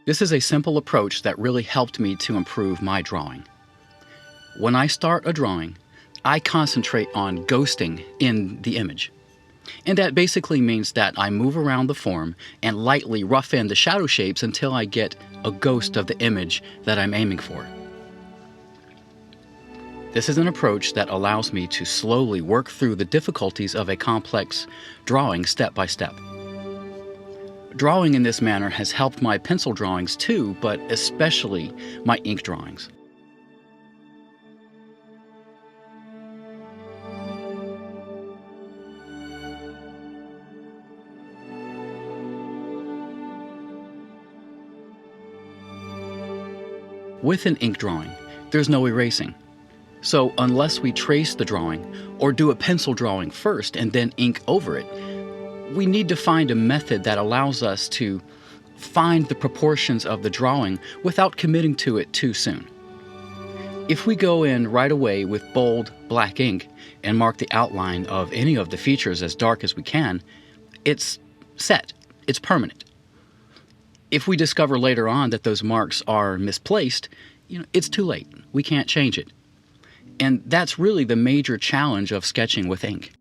This is a simple approach that really helped me to improve my drawing. When I start a drawing, I concentrate on ghosting in the image. And that basically means that I move around the form and lightly rough in the shadow shapes until I get a ghost of the image that I'm aiming for. This is an approach that allows me to slowly work through the difficulties of a complex drawing step by step. Drawing in this manner has helped my pencil drawings too, but especially my ink drawings. With an ink drawing, there's no erasing. So unless we trace the drawing or do a pencil drawing first and then ink over it, we need to find a method that allows us to find the proportions of the drawing without committing to it too soon. If we go in right away with bold black ink and mark the outline of any of the features as dark as we can, it's set, it's permanent. If we discover later on that those marks are misplaced, it's too late. We can't change it. And that's really the major challenge of sketching with ink.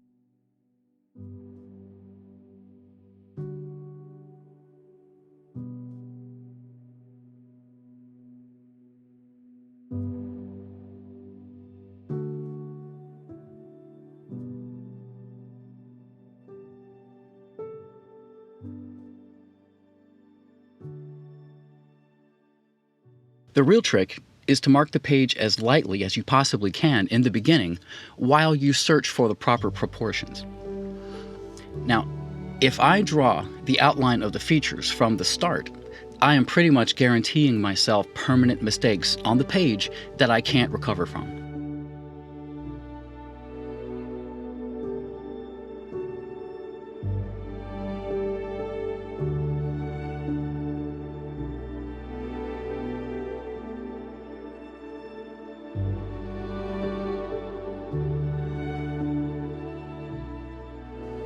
The real trick is to mark the page as lightly as you possibly can in the beginning while you search for the proper proportions. Now, if I draw the outline of the features from the start, I am pretty much guaranteeing myself permanent mistakes on the page that I can't recover from.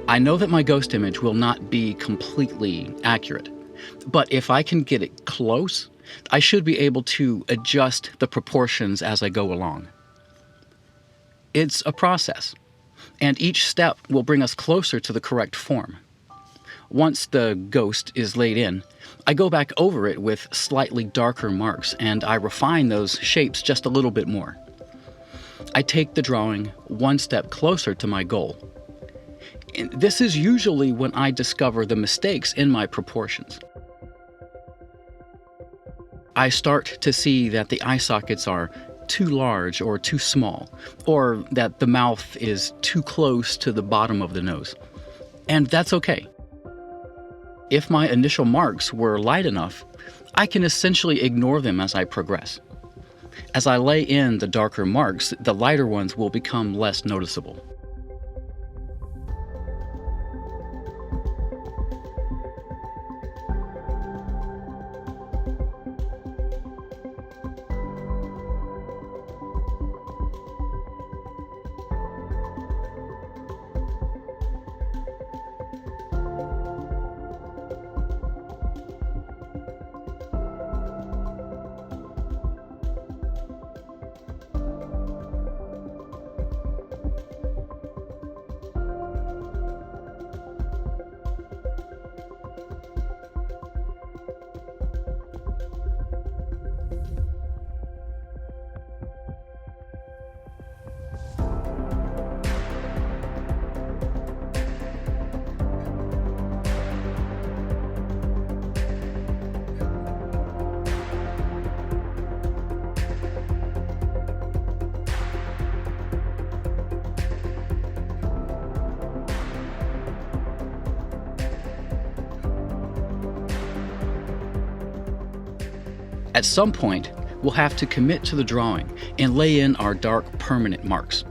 I know that my ghost image will not be completely accurate, but if I can get it close, I should be able to adjust the proportions as I go along. It's a process, and each step will bring us closer to the correct form. Once the ghost is laid in, I go back over it with slightly darker marks, and I refine those shapes just a little bit more. I take the drawing one step closer to my goal. This is usually when I discover the mistakes in my proportions. I start to see that the eye sockets are too large or too small, or that the mouth is too close to the bottom of the nose. And that's okay. If my initial marks were light enough, I can essentially ignore them as I progress. As I lay in the darker marks, the lighter ones will become less noticeable. At some point, we'll have to commit to the drawing and lay in our dark permanent marks.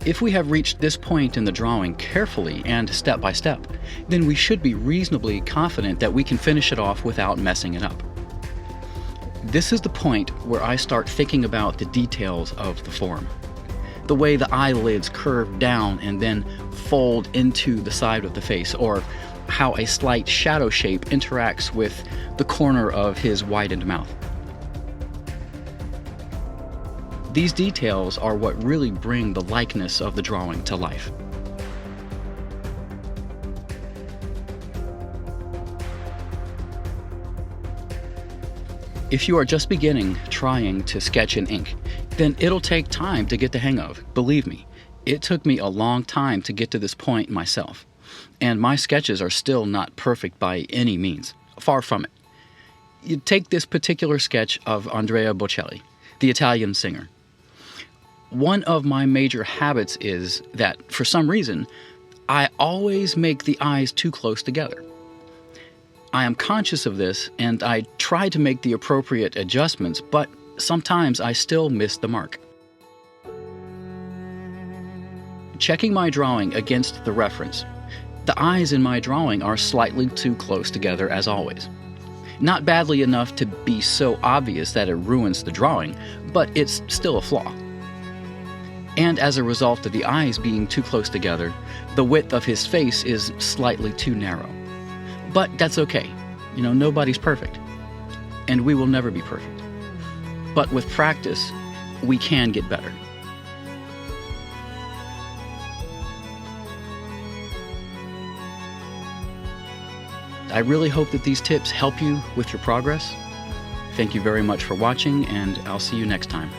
If we have reached this point in the drawing carefully and step by step, then we should be reasonably confident that we can finish it off without messing it up. This is the point where I start thinking about the details of the form. The way the eyelids curve down and then fold into the side of the face, or how a slight shadow shape interacts with the corner of his widened mouth. These details are what really bring the likeness of the drawing to life. If you are just beginning trying to sketch in ink, then it'll take time to get the hang of. Believe me, it took me a long time to get to this point myself, and my sketches are still not perfect by any means. Far from it. You take this particular sketch of Andrea Bocelli, the Italian singer. One of my major habits is that, for some reason, I always make the eyes too close together. I am conscious of this, and I try to make the appropriate adjustments, but sometimes I still miss the mark. Checking my drawing against the reference, the eyes in my drawing are slightly too close together as always. Not badly enough to be so obvious that it ruins the drawing, but it's still a flaw. And as a result of the eyes being too close together, the width of his face is slightly too narrow. But that's okay. Nobody's perfect. And we will never be perfect. But with practice, we can get better. I really hope that these tips help you with your progress. Thank you very much for watching, and I'll see you next time.